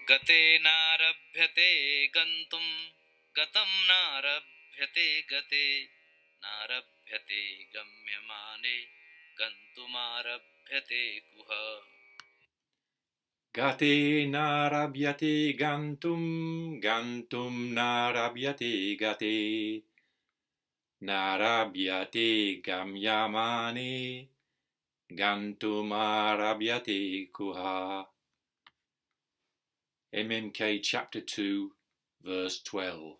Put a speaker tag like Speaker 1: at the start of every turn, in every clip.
Speaker 1: गते nārabhyate gantum, gatam nārabhyate gate, nārabhyate gamyamāne, gantum ārabhyate kuha.
Speaker 2: Gate nārabhyate gantum, gantum nārabhyate gate, nārabhyate gamyamāne, gantum ārabhyate kuha. MMK chapter 2 verse 12.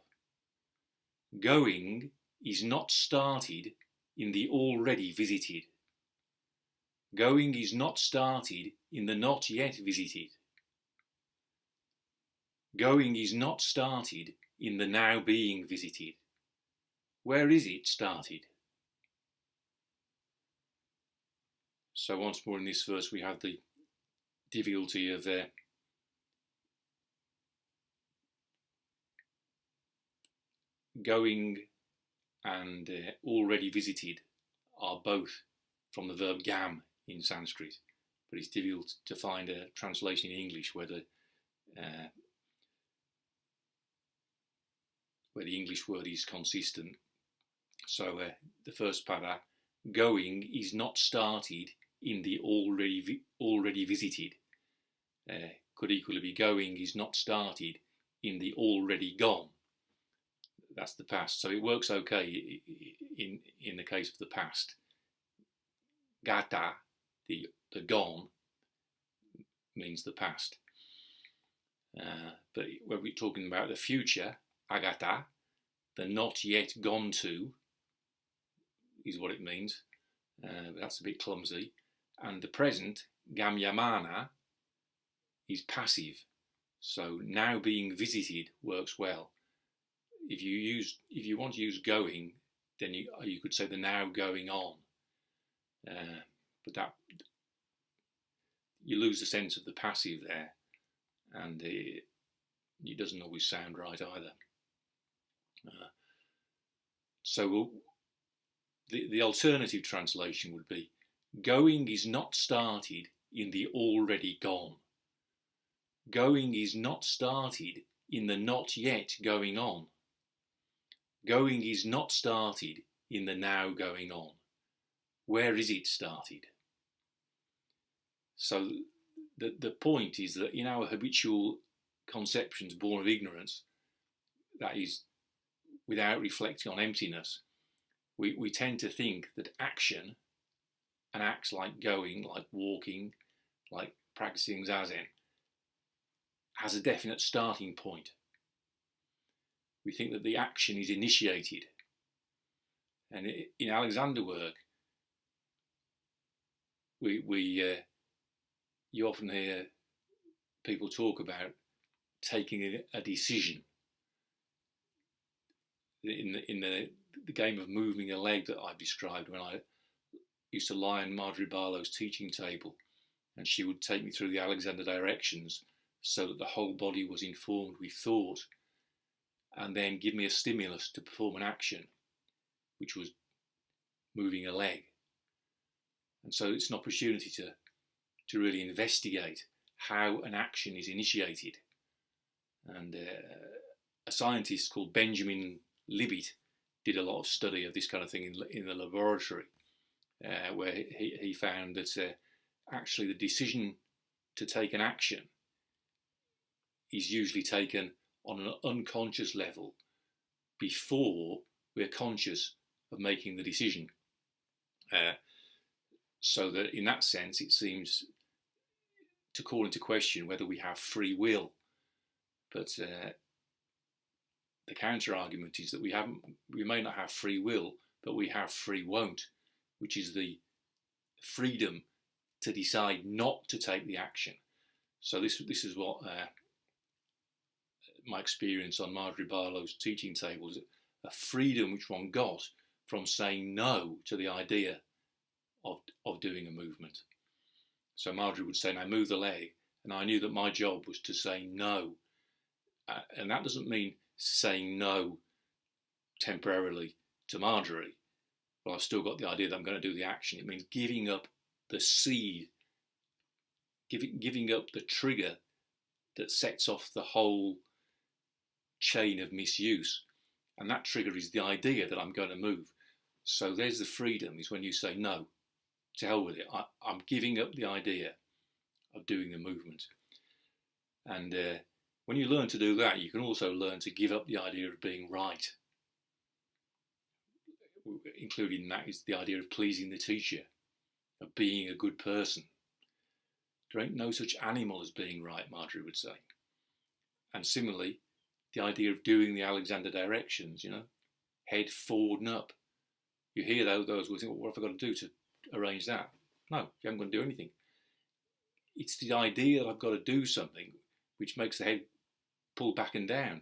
Speaker 2: Going is not started in the already visited. Going is not started in the not yet visited. Going is not started in the now being visited. Where is it started? So once more in this verse we have the difficulty of going and already visited are both from the verb gam in Sanskrit, but it's difficult to find a translation in English where the English word is consistent. So the first para, going is not started in the already visited. Could equally be going is not started in the already gone. That's the past. So it works okay in the case of the past. Gata, the gone, means the past. But when we're talking about the future, agata, the not yet gone to, is what it means. That's a bit clumsy. And the present, gamyamāne, is passive. So now being visited works well. If you want to use going, then you could say the now going on. But that you lose the sense of the passive there, and it doesn't always sound right either. So the alternative translation would be, going is not started in the already gone. Going is not started in the not yet going on. Going is not started in the now going on. Where is it started? So the point is that in our habitual conceptions born of ignorance, that is, without reflecting on emptiness, we tend to think that action, and acts like going, like walking, like practicing zazen, has a definite starting point. We think that the action is initiated. And in Alexander work, you often hear people talk about taking a decision. In the game of moving a leg that I've described, when I used to lie on Marjorie Barlow's teaching table, and she would take me through the Alexander directions so that the whole body was informed with thought, and then give me a stimulus to perform an action, which was moving a leg. And so it's an opportunity to really investigate how an action is initiated. And a scientist called Benjamin Libet did a lot of study of this kind of thing in the laboratory, where he found that actually the decision to take an action is usually taken on an unconscious level before we're conscious of making the decision. So that in that sense, it seems to call into question whether we have free will. But the counter argument is that we may not have free will, but we have free won't, which is the freedom to decide not to take the action. So this is what my experience on Marjorie Barlow's teaching table is, a freedom which one got from saying no to the idea of doing a movement. So Marjorie would say, now move the leg, and I knew that my job was to say no. And that doesn't mean saying no temporarily to Marjorie, but I've still got the idea that I'm going to do the action. It means giving up the seed, giving up the trigger that sets off the whole chain of misuse. And that trigger is the idea that I'm going to move. So there's the freedom, is when you say, no, to hell with it. I'm giving up the idea of doing the movement. And when you learn to do that, you can also learn to give up the idea of being right. Included in that is the idea of pleasing the teacher, of being a good person. There ain't no such animal as being right, Marjorie would say. And similarly, the idea of doing the Alexander directions, you know, head forward and up. You hear those words, think, well, what have I got to do to arrange that? No, you haven't got to do anything. It's the idea that I've got to do something which makes the head pull back and down,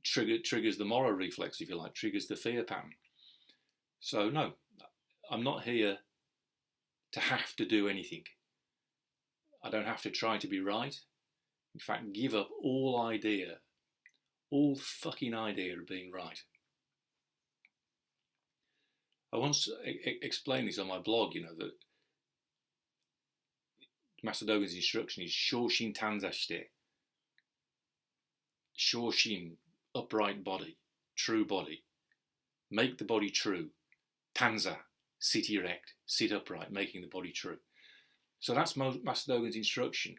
Speaker 2: triggers the moral reflex, if you like, triggers the fear pattern. So no, I'm not here to have to do anything. I don't have to try to be right. In fact, give up all fucking idea of being right. I once explained this on my blog, you know, that Master Dogen's instruction is Shoshin Tanza shite. Shoshin, upright body, true body. Make the body true. Tanza, sit erect, sit upright, making the body true. So that's Master Dogen's instruction.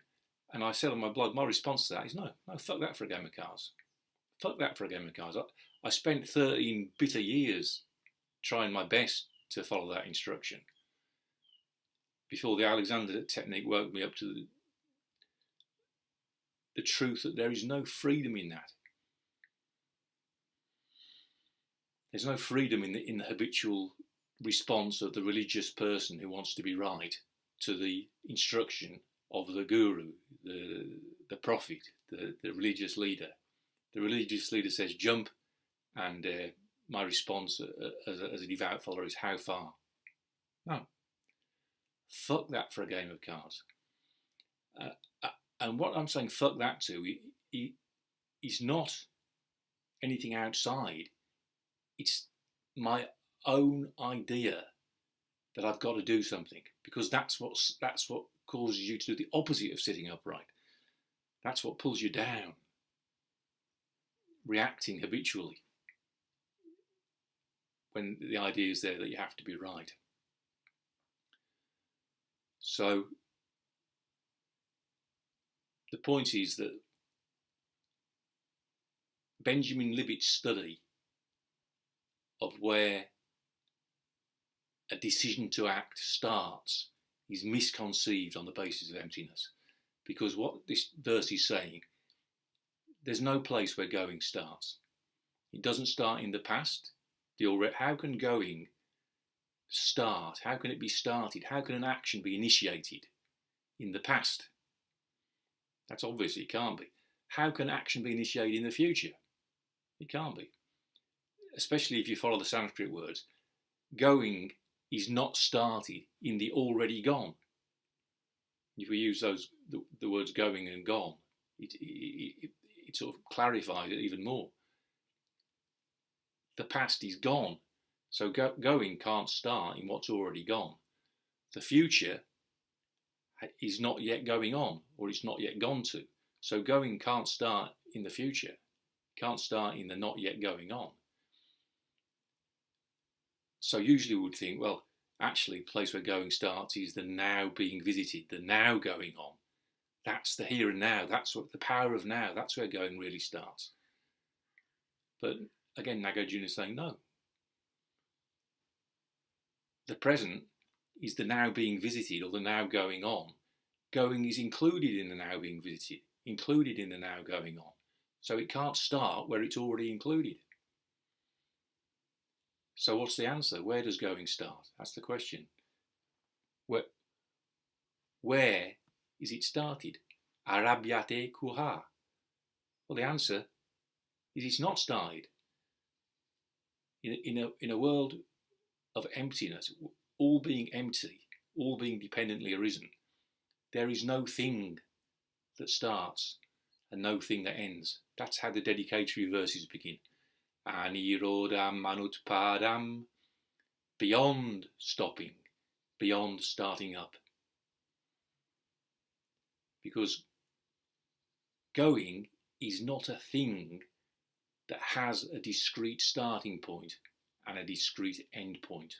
Speaker 2: And I said on my blog, my response to that is no, fuck that for a game of cards. Fuck that for a game of cards. I spent 13 bitter years trying my best to follow that instruction before the Alexander technique woke me up to the truth that there is no freedom in that. There's no freedom in the habitual response of the religious person who wants to be right to the instruction of the guru, the prophet, the religious leader. The religious leader says jump, and my response as a devout follower is how far? No. Fuck that for a game of cards. And what I'm saying fuck that to is not anything outside. It's my own idea that I've got to do something, because that's what causes you to do the opposite of sitting upright. That's what pulls you down, reacting habitually when the idea is there that you have to be right. So the point is that Benjamin Libet's study of where a decision to act starts is misconceived on the basis of emptiness. Because what this verse is saying, there's no place where going starts. It doesn't start in the past. How can going start? How can it be started? How can an action be initiated in the past? That's obvious, it can't be. How can action be initiated in the future? It can't be. Especially if you follow the Sanskrit words. Going is not started in the already gone. If we use the words going and gone, it sort of clarifies it even more. The past is gone, so going can't start in what's already gone. The future is not yet going on, or it's not yet gone to. So going can't start in the future, can't start in the not yet going on. So usually we would think, well, actually the place where going starts is the now being visited, the now going on. That's the here and now, that's what the power of now, that's where going really starts. But again, Nagarjuna is saying no. The present is the now being visited, or the now going on. Going is included in the now being visited, included in the now going on. So it can't start where it's already included. So what's the answer? Where does going start? That's the question. Where is it started? Ārabhyate kuha. Well, the answer is it's not started. In a world of emptiness, all being empty, all being dependently arisen, there is no thing that starts and no thing that ends. That's how the dedicatory verses begin. Anirodham manutpadam, beyond stopping, beyond starting up. Because going is not a thing that has a discrete starting point and a discrete end point.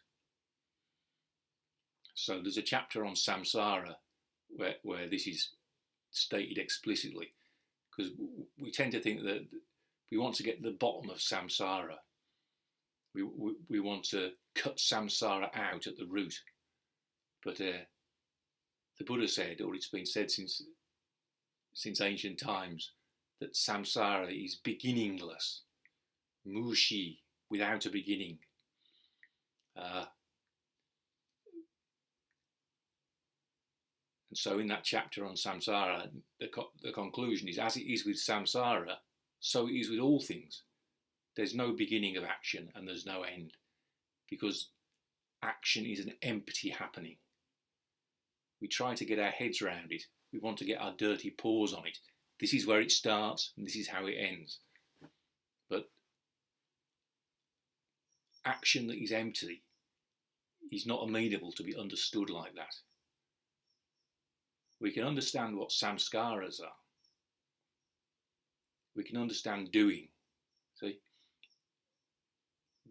Speaker 2: So there's a chapter on samsara where this is stated explicitly, because we tend to think that we want to get to the bottom of samsara. We want to cut samsara out at the root. But the Buddha said, or it's been said since ancient times, that samsara is beginningless, mushi, without a beginning. And so in that chapter on samsara, the conclusion is, as it is with samsara, so it is with all things. There's no beginning of action and there's no end, because action is an empty happening. We try to get our heads around it. We want to get our dirty paws on it. This is where it starts and this is how it ends. But action that is empty is not amenable to be understood like that. We can understand what samskaras are. We can understand doing. See?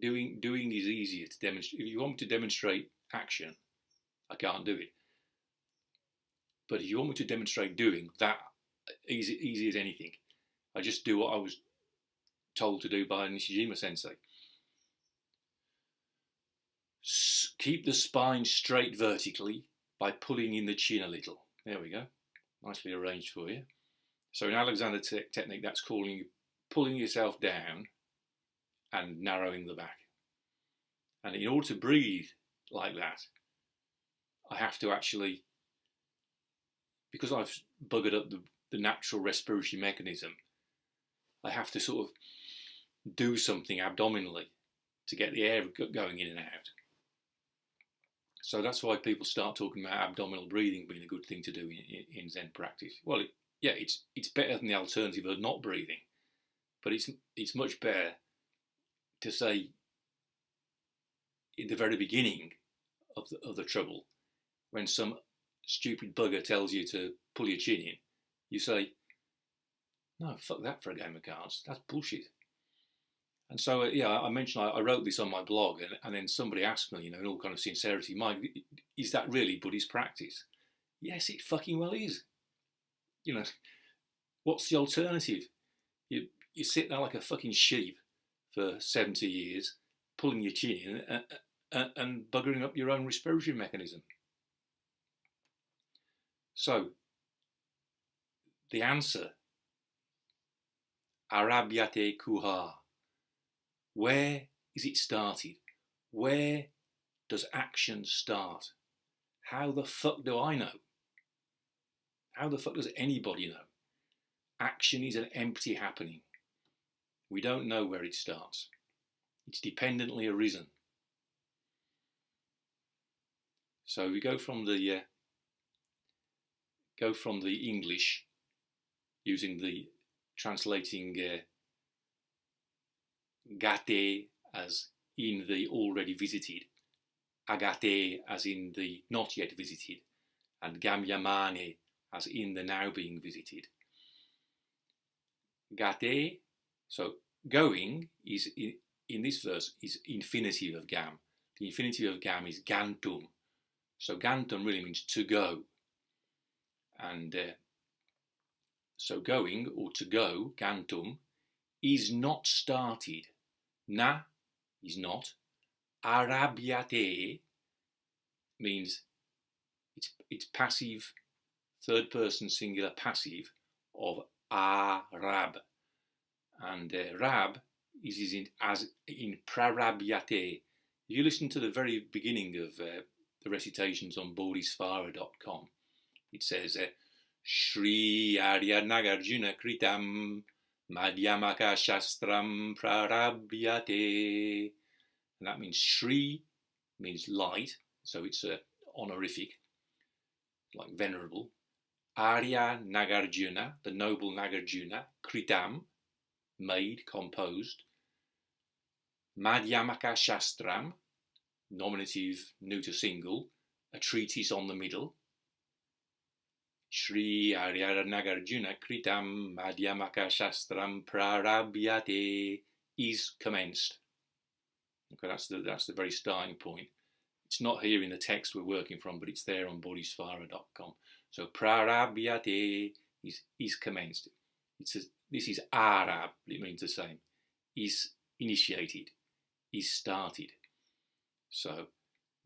Speaker 2: Doing is easier to demonstrate. If you want me to demonstrate action, I can't do it. But if you want me to demonstrate doing, that easy as anything. I just do what I was told to do by Nishijima Sensei. Keep the spine straight vertically by pulling in the chin a little. There we go. Nicely arranged for you. So in Alexander technique, that's pulling yourself down and narrowing the back. And in order to breathe like that, I have to actually, because I've buggered up the natural respiratory mechanism, I have to sort of do something abdominally to get the air going in and out. So that's why people start talking about abdominal breathing being a good thing to do in Zen practice. Well, it's better than the alternative of not breathing, but it's much better to say in the very beginning of the trouble, when some stupid bugger tells you to pull your chin in, you say, no, fuck that for a game of cards. That's bullshit. And so, I mentioned I wrote this on my blog, and then somebody asked me, in all kind of sincerity, Mike, is that really Buddhist practice? Yes, it fucking well is. What's the alternative? You sit there like a fucking sheep for 70 years, pulling your chin in and buggering up your own respiratory mechanism. So, the answer, ārabhyate kuha. Where is it started? Where does action start? How the fuck do I know? How the fuck does anybody know? Action is an empty happening. We don't know where it starts. It's dependently arisen. So we go from the English, using the translating gate as in the already visited, agate as in the not yet visited, and gamyamāne as in the now being visited. Gate, so going, is in this verse is infinitive of gam. The infinitive of gam is gantum. So gantum really means to go. And so going, or to go, gantum, is not started. Na is not. Ārabhyate means it's passive, third person singular passive of ārab. And rab is in prārabhyate. If you listen to the very beginning of the recitations on bodhisvara.com, it says, Shri Arya Nagarjuna Kritam Madhyamaka Shastram Prārabhyate. And that means Shri means light, so it's honorific, like venerable. Arya Nagarjuna, the noble Nagarjuna, Kritam, made, composed. Madhyamaka Shastram, nominative, neuter single, a treatise on the middle. Shri Nagarjuna Kritam Madhyamaka Shastram Prarabhyate is commenced. Okay, that's the very starting point. It's not here in the text we're working from, but it's there on bodhisvara.com. So Prarabhyate is commenced. It says this is ārab, it means the same. Is initiated, is started. So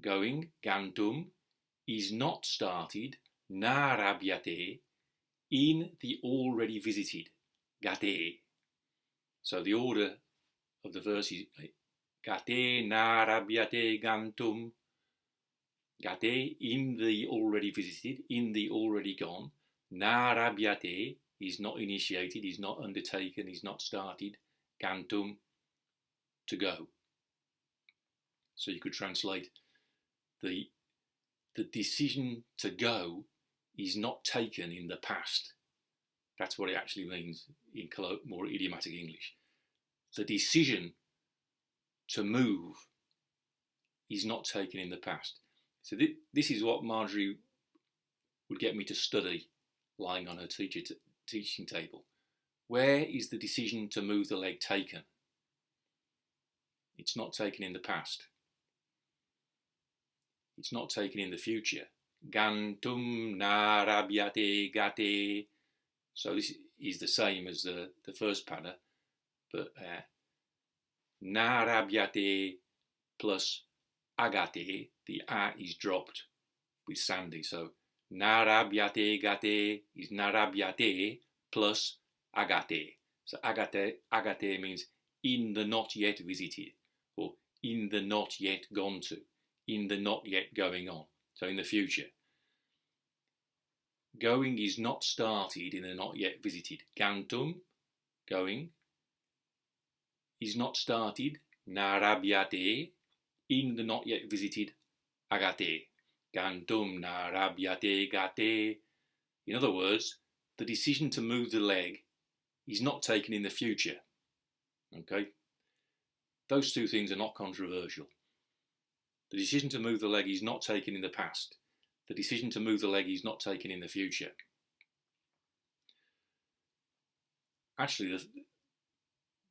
Speaker 2: going, gantum, is not started, nārabhyate, in the already visited, gate. So the order of the verse is gate, nārabhyate, gantum, gate, in the already visited, in the already gone, nārabhyate, is not initiated, is not undertaken, is not started, gantum, to go. So you could translate the decision to go is not taken in the past. That's what it actually means in more idiomatic English. The decision to move is not taken in the past. So this is what Marjorie would get me to study lying on her teaching table. Where is the decision to move the leg taken? It's not taken in the past. It's not taken in the future. Gantum, nārabhyate, gate. So this is the same as the first pada, but nārabhyate plus agate, the a is dropped with sandhi. So nārabhyate gate is nārabhyate plus agate. So agate means in the not yet visited, or in the not yet gone to, in the not yet going on. So in the future. Going is not started in the not yet visited. Gantum, going, is not started, nārabhyate, in the not yet visited, agate. Gantum, nārabhyate, gate. In other words, the decision to move the leg is not taken in the future. Okay? Those two things are not controversial. The decision to move the leg is not taken in the past. The decision to move the leg is not taken in the future. Actually,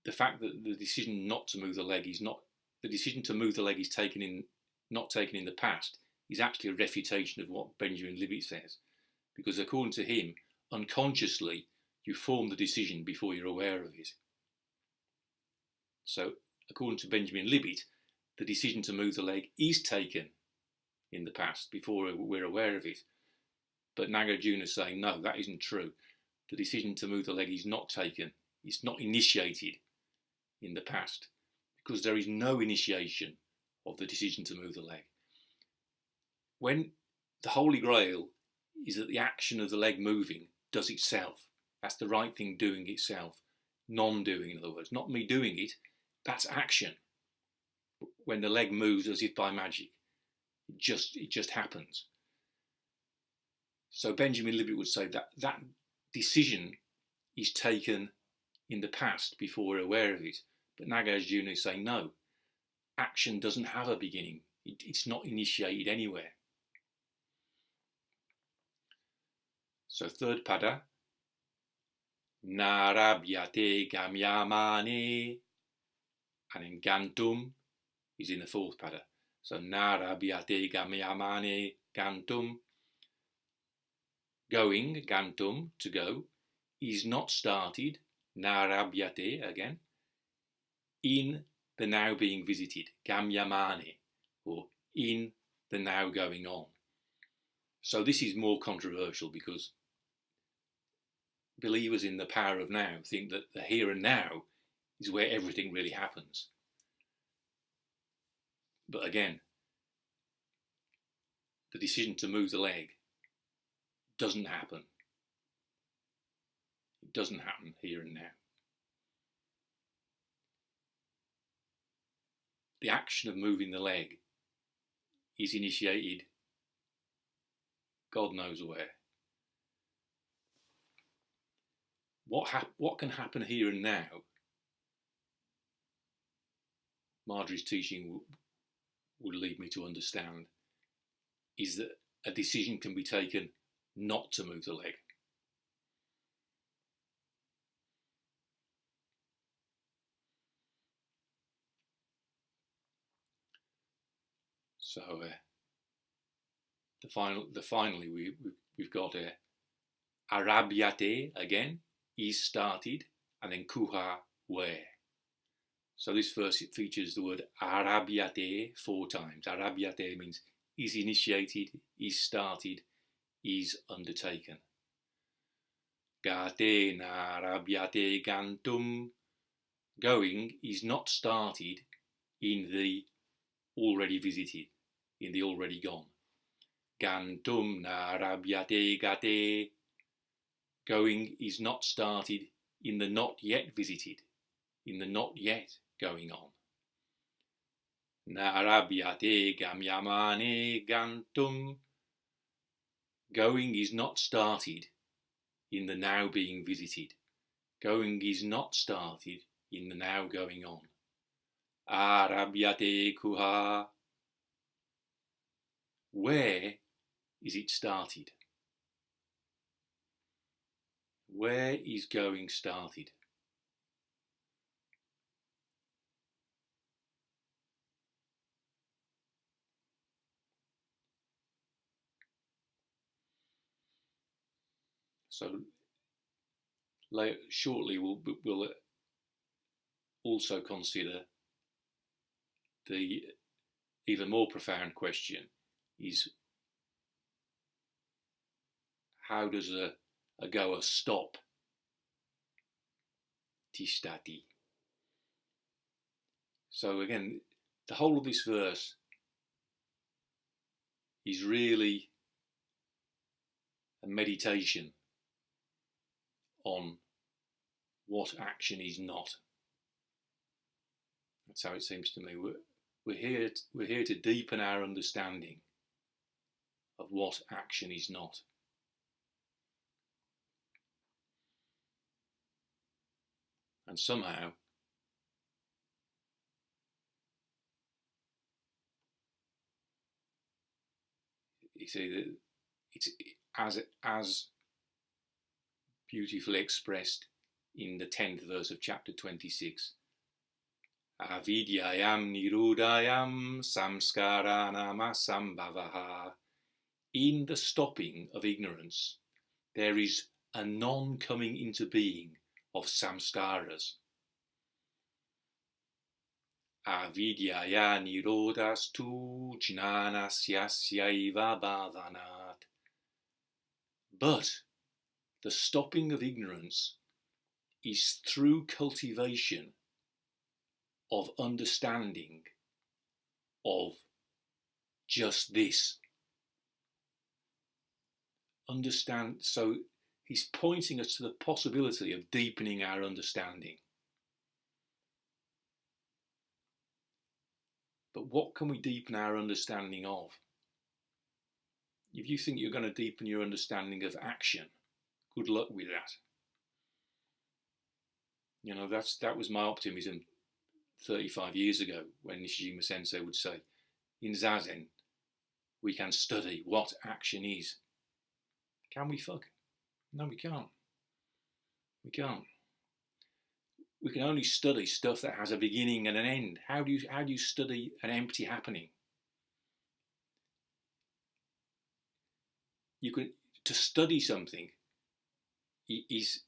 Speaker 2: the fact that the decision not to move the leg is not, the decision to move the leg is not taken in the past is actually a refutation of what Benjamin Libet says. Because according to him, unconsciously, you form the decision before you're aware of it. So, according to Benjamin Libet, the decision to move the leg is taken in the past before we're aware of it. But Nagarjuna is saying, no, that isn't true. The decision to move the leg is not taken, it's not initiated in the past, because there is no initiation of the decision to move the leg. When the Holy Grail is that the action of the leg moving does itself, that's the right thing doing itself, non-doing, in other words, not me doing it, that's action. When the leg moves as if by magic, it just happens. So Benjamin Libet would say that decision is taken in the past before we're aware of it. But Nagarjuna is saying, no, action doesn't have a beginning. It's not initiated anywhere. So third pada, nārabhyate gamyamāne, and then gantum is in the fourth pada. So nārabhyate gamyamāne, gantum, going, gantum, to go, is not started, nārabhyate, again, in the now being visited, gamyamāne, or in the now going on. So this is more controversial because believers in the power of now think that the here and now is where everything really happens. But again, the decision to move the leg doesn't happen. It doesn't happen here and now. The action of moving the leg is initiated God knows where. What can happen here and now, Marjorie's teaching would lead me to understand, is that a decision can be taken not to move the leg. So finally we've got ārabhyate again, is started, and then kuha, where. So this verse, it features the word ārabhyate 4 times. Ārabhyate means is initiated, is started, is undertaken. Gate nārabhyate gantum. Going is not started in the already visited, in the already gone. Gantum nārabhyate gate. Going is not started in the not yet visited, in the not yet going on. Nārabhyate gamyamāne gantum. Going is not started in the now being visited. Going is not started in the now going on. Ārabhyate kuha. Where is it started? Where is going started? So shortly we'll also consider the even more profound question is, how does a goer stop tishtati? So again, the whole of this verse is really a meditation on what action is not. That's how it seems to me. We're here to deepen our understanding of what action is not. And somehow you see that it's as beautifully expressed in the 10th verse of chapter 26. Avidyayam nirudayam samskaranama sambhavaha. In the stopping of ignorance, there is a non-coming into being of samskaras. Avidyaya nirodastu jnanasyaiva bhavanat. But the stopping of ignorance is through cultivation of understanding of just this. Understand, so he's pointing us to the possibility of deepening our understanding. But what can we deepen our understanding of? If you think you're going to deepen your understanding of action, good luck with that. You know, that was my optimism 35 years ago, when Nishijima Sensei would say, in Zazen, we can study what action is. Can we fuck? No, we can't. We can't. We can only study stuff that has a beginning and an end. How do you study an empty happening? To study something is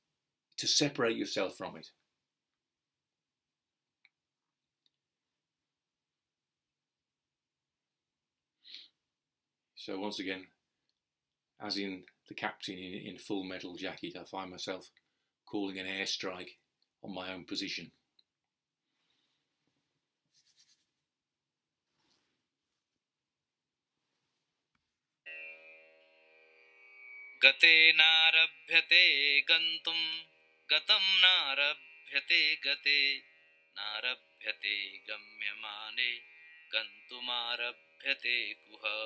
Speaker 2: to separate yourself from it. So once again, as in the captain in Full Metal Jacket, I find myself calling an airstrike on my own position.
Speaker 1: Gate nārabhyate gantum, gatam nārabhyate gate, nārabhyate gamyamāne, gantum ārabhyate kuha.